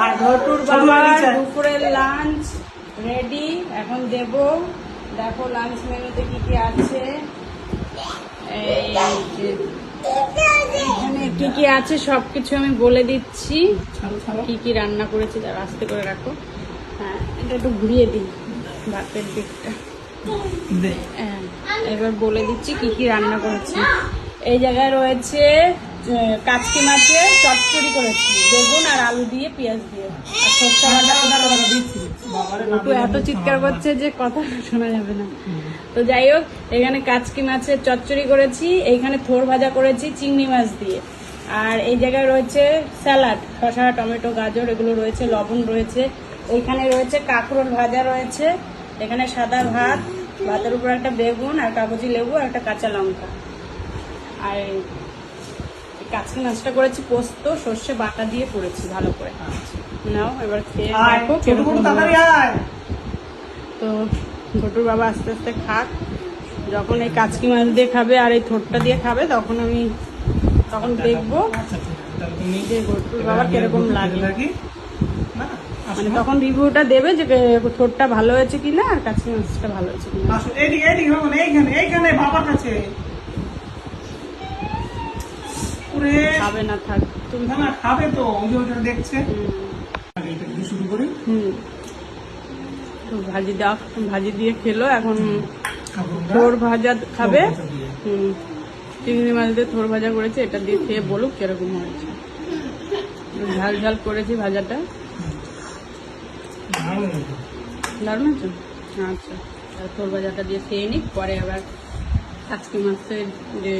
আর ঘটুর বাবার দুপুরের lunch ready, এখন দেব। দেখো লাঞ্চ মেনুতে কি কি আছে, এখানে কি কি আছে সবকিছু আমি বলে দিচ্ছি। কি কি রান্না করেছি তার আস্তে করে রাখো। হ্যাঁ, এটা একটু ঘুরিয়ে দিই ভাতের দিকটা। হ্যাঁ, এবার বলে দিচ্ছি কি কি রান্না করেছি। এই জায়গায় রয়েছে কাচকি মাছের চচ্চড়ি করেছি, বেগুন আর আলু দিয়ে, পেঁয়াজ দিয়ে, আর সরষে বাটা দিচ্ছি। এত চিৎকার করছে যে কথা শোনা যাবে না। তো যাই হোক, এখানে কাচকি মাছের চচ্চড়ি করেছি, এইখানে থোর ভাজা করেছি চিংড়ি মাছ দিয়ে, আর এই জায়গায় রয়েছে স্যালাড, শসা, টমেটো, গাজর এগুলো রয়েছে, লবণ রয়েছে। এইখানে রয়েছে কাঁকরোল ভাজা রয়েছে, এখানে সাদা ভাত, ভাতের উপর একটা বেগুন আর কাগজি লেবু আর একটা কাঁচা লঙ্কা। আর কাচকি মাছটা করেছি পোস্ত সর্ষে বাটা দিয়ে করেছি ভালো করে। নাও এবার খেয়ে দেখো কেমন। তো ঘটুর বাবা আস্তে আস্তে খাক, যখন এই কাচকি মাছ দিয়ে খাবে আর এই থোরটা দিয়ে খাবে তখন দেখবো যে ঘটুর বাবার কিরকম লাগে, মানে তখন রিভিউটা দেবে যে থোরটা ভালো হয়েছে কিনা আর কাচকি মাছটা ভালো হয়েছে কিনা। খাবে না, থাক তুমি খাবে তো, দেখছে। ভাজি দাও, ভাজি দিয়ে খেলো। এখন থোর ভাজা খাবে। চিংড়ি মাছ দিয়ে থোর ভাজা করেছে, এটা দিয়ে খেয়ে বলুক কিরকম হয়েছে। ঝাল ঝাল করেছি ভাজাটা, দারুণ আছে। আচ্ছা, থোর ভাজাটা দিয়ে খেয়ে নিক, পরে আবার কাচকি মাছের যে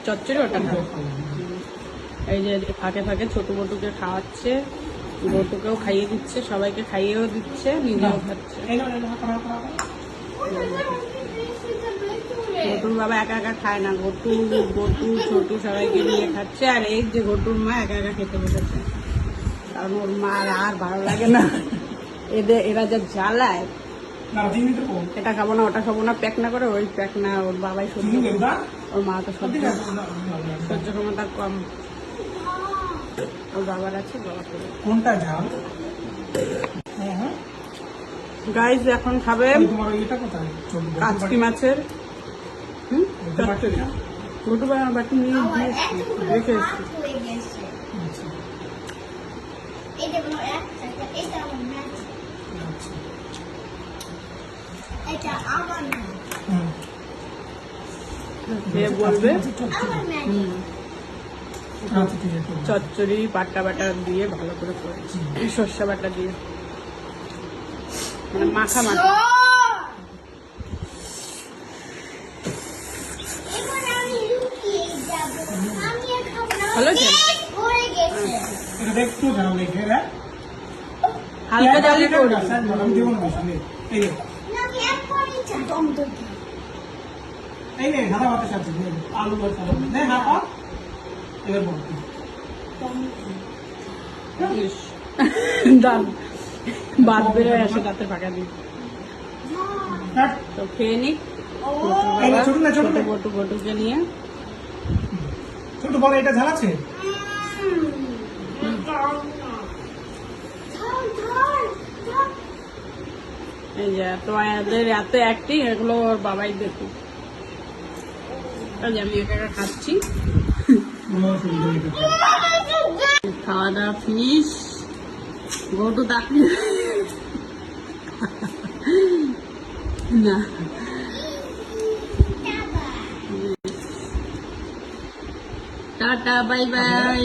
চচ্চড়ি ওটা খাবো। এই যে ফাঁকে ফাঁকে ছোট বটুকে খাওয়াচ্ছে, বটুকেও খাইয়ে দিচ্ছে, সবাইকে খাইয়েও দিচ্ছে, নিজেও খাচ্ছে। ঘটুর বাবা একা একা খায় না, ঘটু ছোটু সবাইকে নিয়ে খাচ্ছে। আর এই যে ঘটুর মা একা একা খেতে বসেছে, কারণ ওর মা আর ভালো লাগে না, এরা যা জ্বালায়। এটা খাবো না, ওটা খাবো না, প্যাক না করে, ওই প্যাক না ওর বাবাই সহ্য, ওর মা তো সহ্য ক্ষমতা কম, ওর বাবার আছে, বাবা করে। কোনটা ঝাল গাইস এখন খাবে কাচকি মাছের ঘটু বাটি নিয়ে রেখে এসছি। বলবে চচ্চড়ি বাটা বাটা দিয়ে ভালো করে করেছি, সর্ষে বাটা দিয়ে, মানে মাখা মাখা। ভালো আছে, হালকা জালি করে বাদ বেরোয় আসে দাঁতের ফাঁকা দিয়ে। তো খেয়ে নিক বটুকে নিয়ে। ছোট বড় এটা ঝাল আছে, এই যে তোমাদের এত অ্যাক্টিং, এগুলো ওর বাবাই দেখুক। আমি একা একা খাচ্ছি, খাওয়া দাওয়া ফিনিশ। ঘটু তাকে না, টাটা বাই বাই।